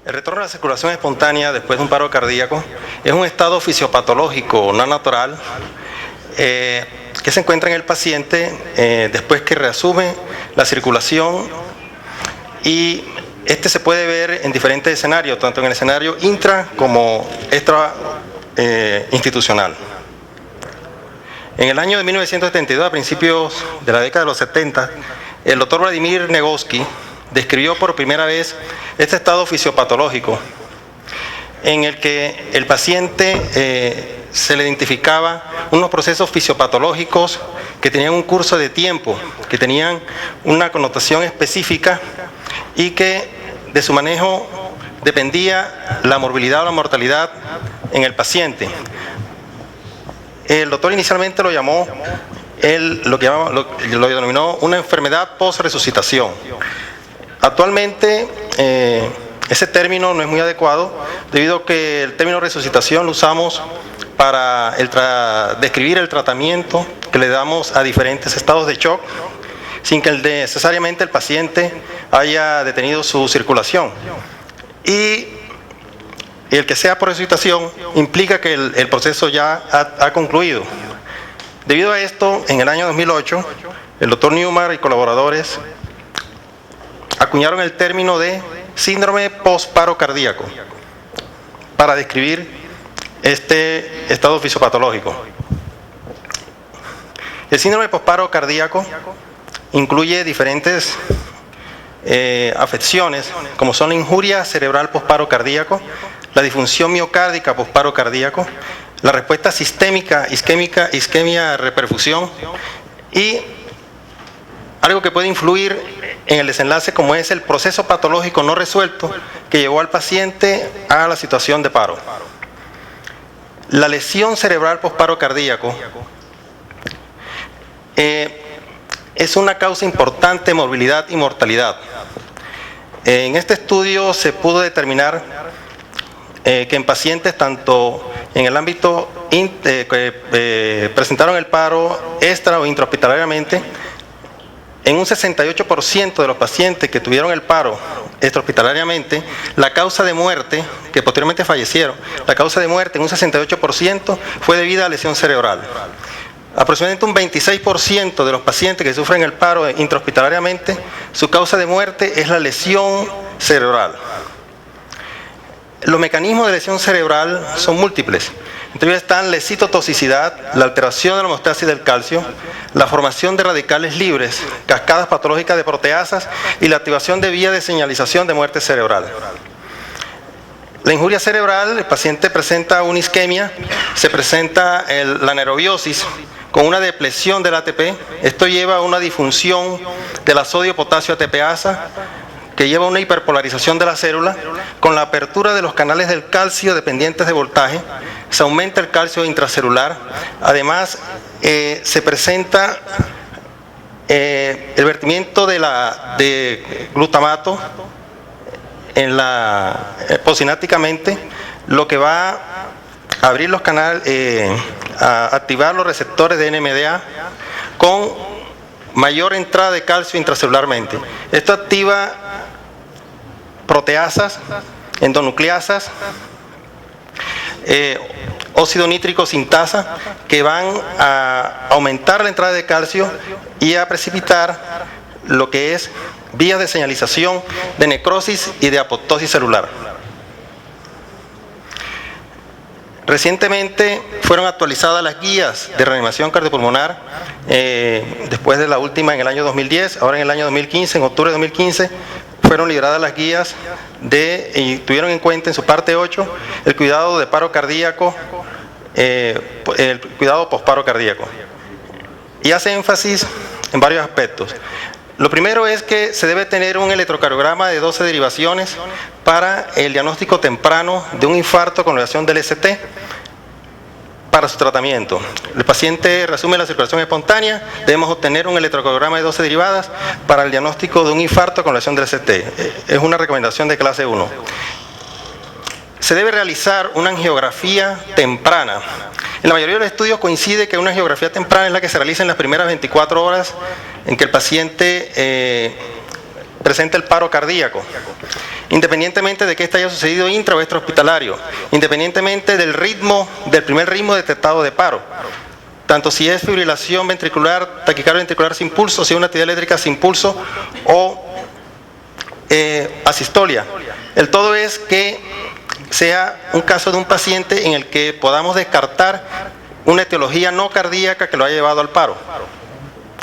El retorno a la circulación espontánea después de un paro cardíaco es un estado fisiopatológico no natural que se encuentra en el paciente después que reasume la circulación, y este se puede ver en diferentes escenarios, tanto en el escenario intra como extra institucional. En el año de 1972, a principios de la década de los 70, el doctor Vladimir Negovsky describió por primera vez este estado fisiopatológico en el que el paciente se le identificaba unos procesos fisiopatológicos que tenían un curso de tiempo, que tenían una connotación específica y que de su manejo dependía la morbilidad o la mortalidad en el paciente. El doctor inicialmente lo llamó, lo denominó una enfermedad post-resucitación. Actualmente ese término no es muy adecuado, debido a que el término resucitación lo usamos para describir el tratamiento que le damos a diferentes estados de shock, sin que necesariamente el paciente haya detenido su circulación. Y el que sea por resucitación implica que el proceso ya ha concluido. Debido a esto, en el año 2008, el doctor Newmark y colaboradores acuñaron el término de síndrome post-paro cardíaco para describir este estado fisiopatológico. El síndrome post-paro cardíaco incluye diferentes afecciones, como son la injuria cerebral post-paro cardíaco, la disfunción miocárdica post-paro cardíaco, la respuesta sistémica, isquemia, reperfusión, y algo que puede influir en el desenlace, como es el proceso patológico no resuelto que llevó al paciente a la situación de paro. La lesión cerebral post-paro cardíaco es una causa importante de morbilidad y mortalidad. En este estudio se pudo determinar que en pacientes tanto en el ámbito que presentaron el paro extra o intrahospitalariamente, en un 68% de los pacientes que tuvieron el paro extrahospitalariamente, la causa de muerte, que posteriormente fallecieron, la causa de muerte en un 68% fue debida a lesión cerebral. Aproximadamente un 26% de los pacientes que sufren el paro intrahospitalariamente, su causa de muerte es la lesión cerebral. Los mecanismos de lesión cerebral son múltiples. Entre ellos están la excitotoxicidad, la alteración de la homeostasis del calcio, la formación de radicales libres, cascadas patológicas de proteasas y la activación de vías de señalización de muerte cerebral. La injuria cerebral, el paciente presenta una isquemia, se presenta la anerobiosis con una depresión del ATP. Esto lleva a una disfunción de la sodio-potasio ATPasa, que lleva a una hiperpolarización de la célula, con la apertura de los canales del calcio dependientes de voltaje. Se aumenta el calcio intracelular. Además, se presenta el vertimiento de glutamato postsinápticamente, lo que va a abrir los canales, a activar los receptores de NMDA con mayor entrada de calcio intracelularmente. Esto activa proteasas, endonucleasas, óxido nítrico sintasa, que van a aumentar la entrada de calcio y a precipitar lo que es vías de señalización de necrosis y de apoptosis celular. Recientemente fueron actualizadas las guías de reanimación cardiopulmonar, después de la última en el año 2010, ahora en el año 2015, en octubre de 2015, fueron liberadas las guías y tuvieron en cuenta en su parte 8 el cuidado de paro cardíaco, el cuidado posparo cardíaco. Y hace énfasis en varios aspectos. Lo primero es que se debe tener un electrocardiograma de 12 derivaciones para el diagnóstico temprano de un infarto con elevación del ST para su tratamiento. El paciente resume la circulación espontánea, debemos obtener un electrocardiograma de 12 derivadas para el diagnóstico de un infarto con elevación del ST. Es una recomendación de clase 1. Se debe realizar una angiografía temprana. En la mayoría de los estudios coincide que una angiografía temprana es la que se realiza en las primeras 24 horas en que el paciente presenta el paro cardíaco, independientemente de que este haya sucedido intra o extrahospitalario, independientemente del primer ritmo detectado de paro, tanto si es fibrilación ventricular, taquicardia ventricular sin pulso, si es una actividad eléctrica sin pulso o asistolia. El todo es que sea un caso de un paciente en el que podamos descartar una etiología no cardíaca que lo haya llevado al paro.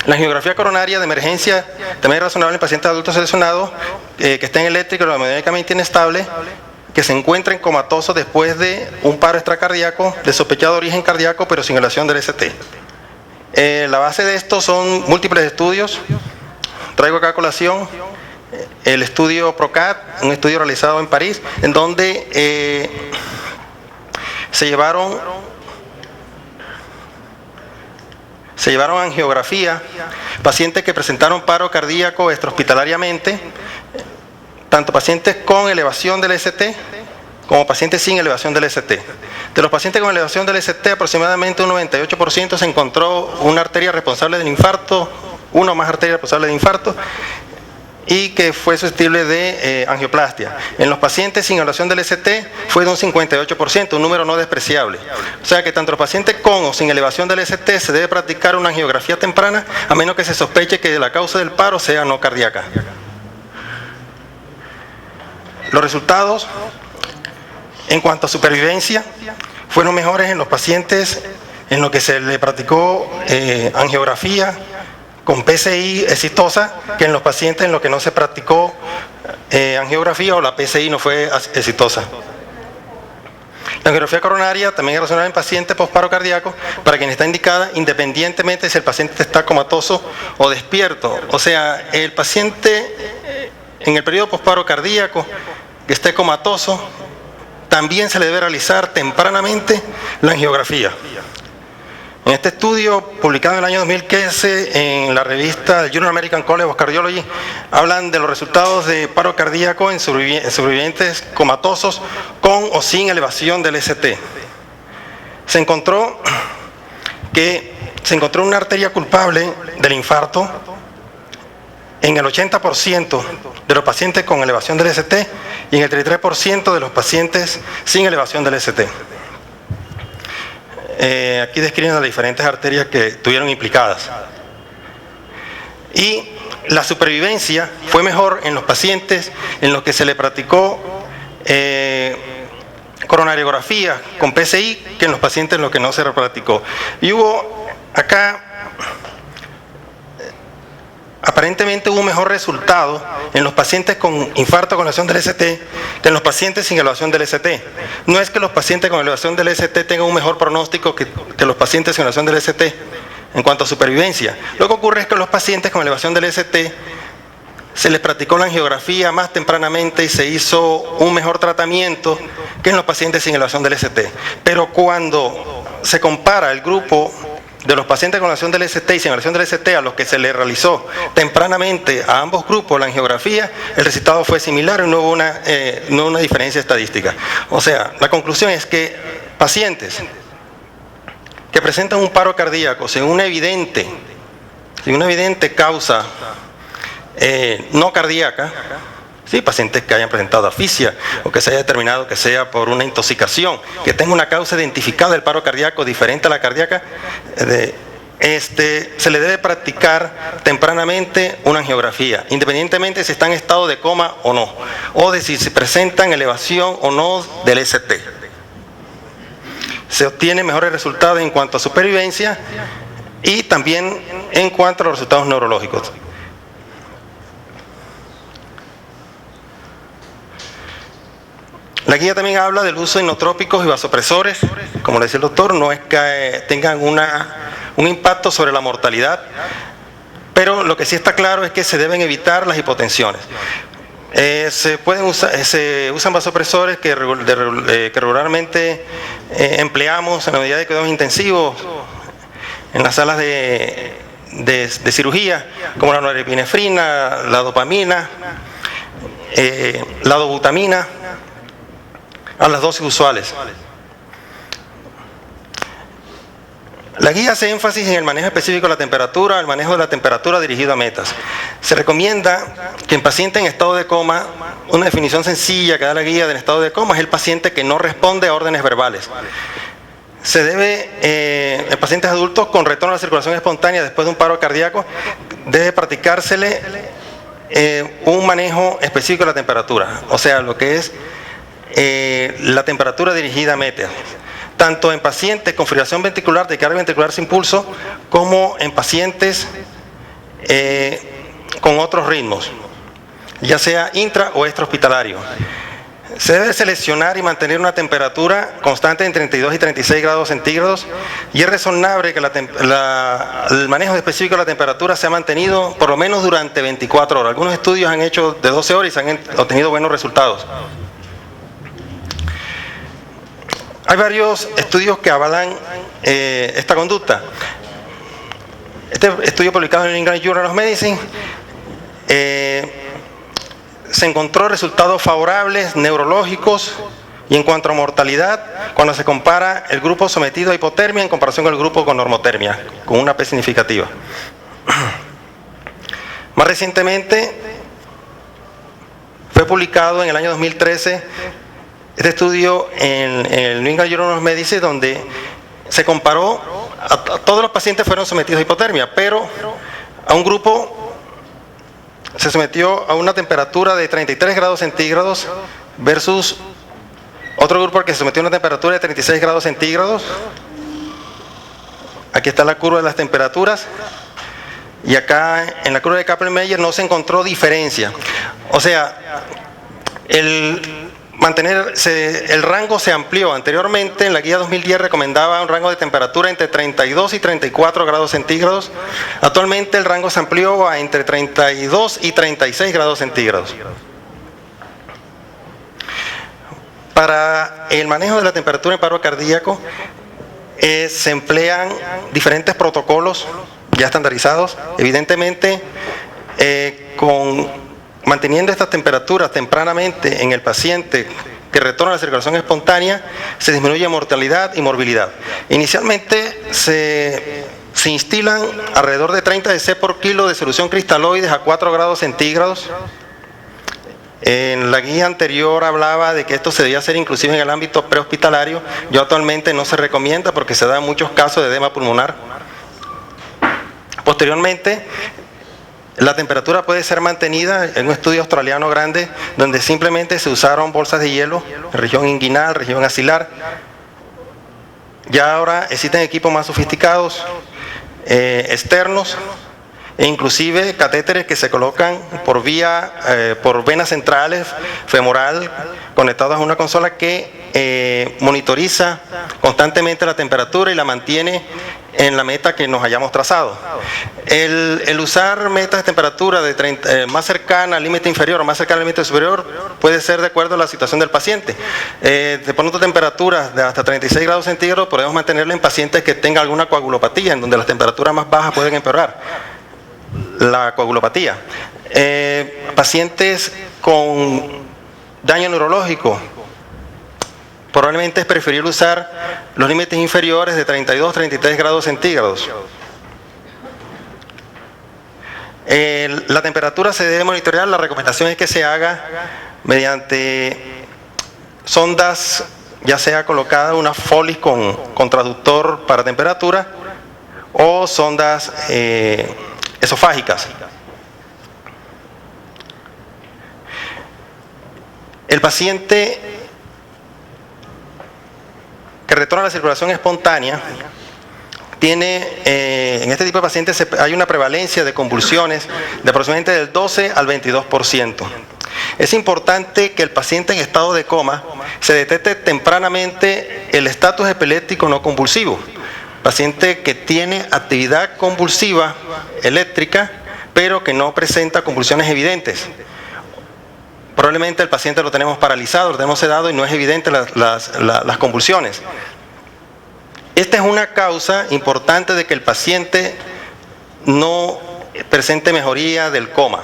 La angiografía coronaria de emergencia también es razonable en pacientes adultos seleccionados que estén eléctricos o hemodinámicamente inestables, que se encuentren comatosos después de un paro extracardíaco de sospechado origen cardíaco pero sin elevación del ST. La base de esto son múltiples estudios. Traigo acá a colación el estudio PROCAT, un estudio realizado en París, en donde se llevaron angiografía, pacientes que presentaron paro cardíaco extrahospitalariamente, tanto pacientes con elevación del ST como pacientes sin elevación del ST. De los pacientes con elevación del ST, aproximadamente un 98% se encontró una arteria responsable del infarto, una o más arterias responsables de infarto, y que fue susceptible de angioplastia. En los pacientes sin elevación del ST fue de un 58%, un número no despreciable. O sea que tanto los pacientes con o sin elevación del ST se debe practicar una angiografía temprana, a menos que se sospeche que la causa del paro sea no cardíaca. Los resultados en cuanto a supervivencia fueron mejores en los pacientes en los que se le practicó angiografía con PCI exitosa que en los pacientes en los que no se practicó angiografía o la PCI no fue exitosa. La angiografía coronaria también es razonable en pacientes posparo cardíaco para quien está indicada independientemente si el paciente está comatoso o despierto. O sea, el paciente en el periodo posparo cardíaco que esté comatoso también se le debe realizar tempranamente la angiografía. En este estudio, publicado en el año 2015 en la revista Junior American College of Cardiology, hablan de los resultados de paro cardíaco en sobrevivientes comatosos con o sin elevación del ST. Se encontró una arteria culpable del infarto en el 80% de los pacientes con elevación del ST y en el 33% de los pacientes sin elevación del ST. Aquí describen las diferentes arterias que estuvieron implicadas. Y la supervivencia fue mejor en los pacientes en los que se le practicó coronariografía con PCI que en los pacientes en los que no se le practicó. Y hubo acá, aparentemente hubo un mejor resultado en los pacientes con infarto con elevación del ST que en los pacientes sin elevación del ST. No es que los pacientes con elevación del ST tengan un mejor pronóstico que los pacientes sin elevación del ST en cuanto a supervivencia. Lo que ocurre es que los pacientes con elevación del ST se les practicó la angiografía más tempranamente y se hizo un mejor tratamiento que en los pacientes sin elevación del ST. Pero cuando se compara el grupo de los pacientes con elevación del ST y sin elevación del ST a los que se les realizó tempranamente a ambos grupos la angiografía, el resultado fue similar y no hubo una diferencia estadística. O sea, la conclusión es que pacientes que presentan un paro cardíaco sin una evidente causa no cardíaca, sí, pacientes que hayan presentado asfixia o que se haya determinado que sea por una intoxicación, que tenga una causa identificada del paro cardíaco diferente a la cardíaca, se le debe practicar tempranamente una angiografía, independientemente si está en estado de coma o no, o de si se presentan elevación o no del ST. Se obtienen mejores resultados en cuanto a supervivencia y también en cuanto a los resultados neurológicos. La guía también habla del uso de inotrópicos y vasopresores. Como le decía el doctor, no es que tengan un impacto sobre la mortalidad, pero lo que sí está claro es que se deben evitar las hipotensiones. Se usan vasopresores que regularmente empleamos en la unidad de cuidados intensivos, en las salas de cirugía, como la norepinefrina, la dopamina, la dobutamina, a las dosis usuales. La guía hace énfasis en el manejo específico de la temperatura, el manejo de la temperatura dirigido a metas. Se recomienda que en paciente en estado de coma, una definición sencilla que da la guía del estado de coma es el paciente que no responde a órdenes verbales. Se debe, en pacientes adultos con retorno a la circulación espontánea después de un paro cardíaco, debe practicársele un manejo específico de la temperatura, o sea, lo que es la temperatura dirigida a metas, tanto en pacientes con fibrilación ventricular, de carga ventricular sin pulso, como en pacientes con otros ritmos, ya sea intra o extrahospitalario. Se debe seleccionar y mantener una temperatura constante en 32 y 36 grados centígrados, y es razonable que el manejo específico de la temperatura sea mantenido por lo menos durante 24 horas. Algunos estudios han hecho de 12 horas y se han obtenido buenos resultados. Hay varios estudios que avalan esta conducta. Este estudio publicado en el England Journal of Medicine se encontró resultados favorables neurológicos y en cuanto a mortalidad cuando se compara el grupo sometido a hipotermia en comparación con el grupo con normotermia, con una P significativa. Más recientemente fue publicado en el año 2013 este estudio en el New England Journal of Medicine, donde se comparó a todos los pacientes fueron sometidos a hipotermia, pero a un grupo se sometió a una temperatura de 33 grados centígrados versus otro grupo al que se sometió a una temperatura de 36 grados centígrados. Aquí está la curva de las temperaturas y acá en la curva de Kaplan-Meier no se encontró diferencia. O sea, el rango se amplió. Anteriormente en la guía 2010 recomendaba un rango de temperatura entre 32 y 34 grados centígrados. Actualmente el rango se amplió a entre 32 y 36 grados centígrados. Para el manejo de la temperatura en paro cardíaco se emplean diferentes protocolos ya estandarizados, evidentemente manteniendo estas temperaturas tempranamente en el paciente que retorna a la circulación espontánea, se disminuye mortalidad y morbilidad. Inicialmente se instilan alrededor de 30 dC por kilo de solución cristaloides a 4 grados centígrados. En la guía anterior hablaba de que esto se debía hacer inclusive en el ámbito prehospitalario. Yo actualmente no se recomienda porque se dan muchos casos de edema pulmonar. Posteriormente, la temperatura puede ser mantenida en un estudio australiano grande donde simplemente se usaron bolsas de hielo, región inguinal, región axilar. Ya ahora existen equipos más sofisticados, externos, e inclusive catéteres que se colocan por venas centrales, femoral, conectados a una consola que monitoriza constantemente la temperatura y la mantiene en la meta que nos hayamos trazado. El usar metas de temperatura más cercana al límite inferior o más cercana al límite superior puede ser de acuerdo a la situación del paciente. De pronto temperaturas de hasta 36 grados centígrados podemos mantenerlo en pacientes que tengan alguna coagulopatía, en donde las temperaturas más bajas pueden empeorar la coagulopatía. Pacientes con daño neurológico, probablemente es preferible usar los límites inferiores de 32-33 grados centígrados. La temperatura se debe monitorear. La recomendación es que se haga mediante sondas, ya sea colocada una Foley con traductor para temperatura o sondas esofágicas. El paciente que retorna a la circulación espontánea tiene, en este tipo de pacientes hay una prevalencia de convulsiones de aproximadamente del 12 al 22%. Es importante que el paciente en estado de coma se detecte tempranamente el estatus epiléptico no convulsivo. Paciente que tiene actividad convulsiva eléctrica, pero que no presenta convulsiones evidentes. Probablemente el paciente lo tenemos paralizado, lo tenemos sedado y no es evidente las convulsiones. Esta es una causa importante de que el paciente no presente mejoría del coma.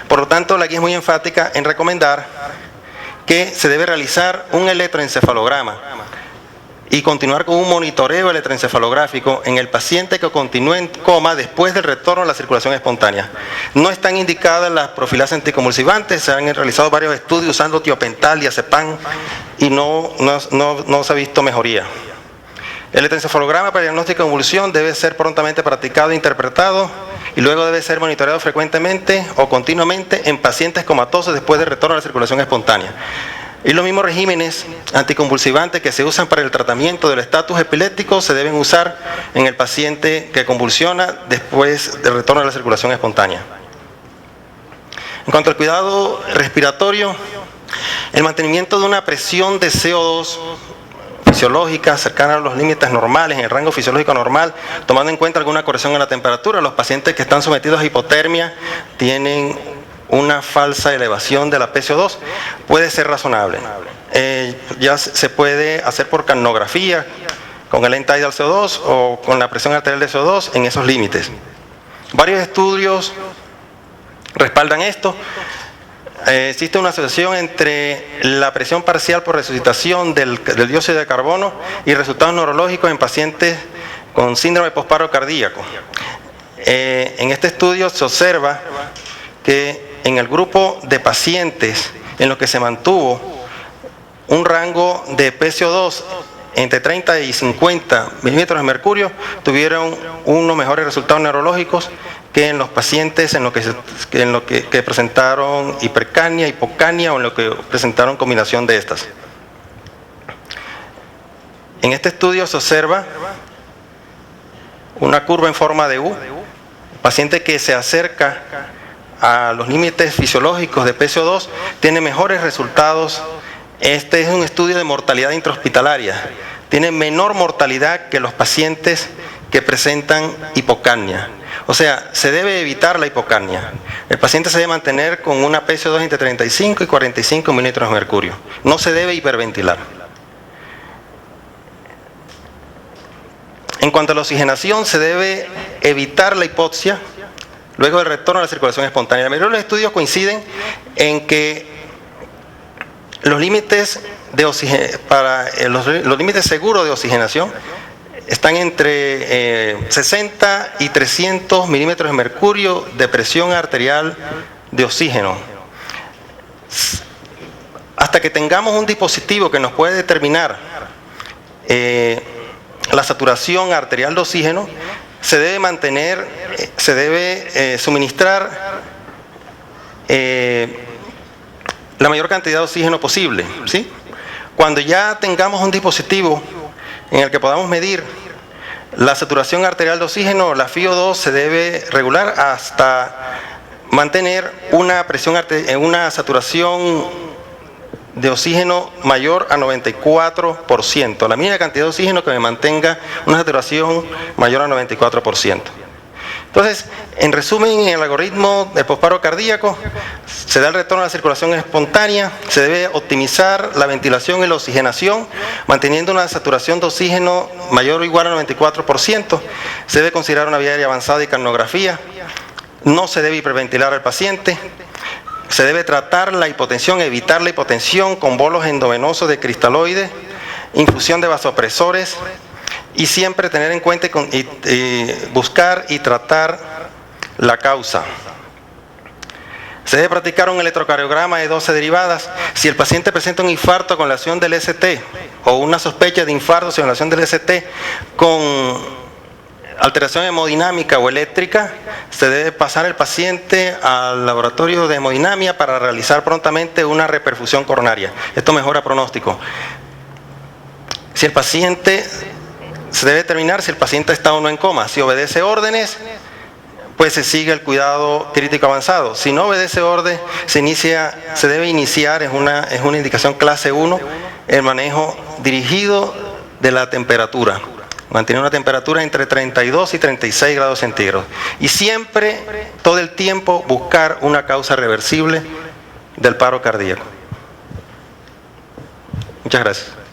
Por lo tanto, la guía es muy enfática en recomendar que se debe realizar un electroencefalograma. y continuar con un monitoreo electroencefalográfico en el paciente que continúe en coma después del retorno a la circulación espontánea. No están indicadas las profilaxis anticonvulsivantes, se han realizado varios estudios usando tiopental y azepam y no se ha visto mejoría. El electroencefalograma para diagnóstico de convulsión debe ser prontamente practicado e interpretado y luego debe ser monitoreado frecuentemente o continuamente en pacientes comatosos después del retorno a la circulación espontánea. Y los mismos regímenes anticonvulsivantes que se usan para el tratamiento del estatus epiléptico se deben usar en el paciente que convulsiona después del retorno a la circulación espontánea. En cuanto al cuidado respiratorio, el mantenimiento de una presión de CO2 fisiológica cercana a los límites normales, en el rango fisiológico normal, tomando en cuenta alguna corrección en la temperatura. Los pacientes que están sometidos a hipotermia tienen una falsa elevación de la PCO2, puede ser razonable. Ya se puede hacer por capnografía, con el end-tidal CO2 o con la presión arterial de CO2 en esos límites. Varios estudios respaldan esto. Existe una asociación entre la presión parcial por resucitación del dióxido de carbono y resultados neurológicos en pacientes con síndrome postparo cardíaco. En este estudio se observa que en el grupo de pacientes en los que se mantuvo un rango de PCO2 entre 30 y 50 milímetros de mercurio, tuvieron unos mejores resultados neurológicos que en los pacientes en lo que presentaron hipercapnia, hipocapnia o en lo que presentaron combinación de estas. En este estudio se observa una curva en forma de U, paciente que se acerca a los límites fisiológicos de PCO2 tiene mejores resultados. Este es un estudio de mortalidad intrahospitalaria, tiene menor mortalidad que los pacientes que presentan hipocapnia. O sea, se debe evitar la hipocapnia. El paciente se debe mantener con una PCO2 entre 35 y 45 mililitros de mercurio. No se debe hiperventilar. En cuanto a la oxigenación, se debe evitar la hipoxia luego del retorno a la circulación espontánea. La mayoría de los estudios coinciden en que los límites los límites seguros de oxigenación están entre 60 y 300 milímetros de mercurio de presión arterial de oxígeno. Hasta que tengamos un dispositivo que nos puede determinar la saturación arterial de oxígeno, se debe suministrar la mayor cantidad de oxígeno posible, ¿sí? Cuando ya tengamos un dispositivo en el que podamos medir la saturación arterial de oxígeno, la FiO2 se debe regular hasta mantener una saturación de oxígeno mayor a 94%. La mínima cantidad de oxígeno que me mantenga una saturación mayor a 94%. Entonces, en resumen, en el algoritmo de postparo cardíaco, se da el retorno a la circulación espontánea, se debe optimizar la ventilación y la oxigenación, manteniendo una saturación de oxígeno mayor o igual a 94%, se debe considerar una vía aérea avanzada y capnografía, no se debe hiperventilar al paciente, se debe tratar la hipotensión, evitar la hipotensión con bolos endovenosos de cristaloides, infusión de vasopresores, y siempre tener en cuenta buscar y tratar la causa. Se debe practicar un electrocardiograma de 12 derivadas. Si el paciente presenta un infarto con lesión del ST o una sospecha de infarto con lesión del ST con alteración hemodinámica o eléctrica, se debe pasar el paciente al laboratorio de hemodinamia para realizar prontamente una reperfusión coronaria. Esto mejora pronóstico. Si el paciente se debe determinar si el paciente está o no en coma. Si obedece órdenes, pues se sigue el cuidado crítico avanzado. Si no obedece orden, se debe iniciar, es una indicación clase 1, el manejo dirigido de la temperatura. Mantener una temperatura entre 32 y 36 grados centígrados. Y siempre, todo el tiempo, buscar una causa reversible del paro cardíaco. Muchas gracias.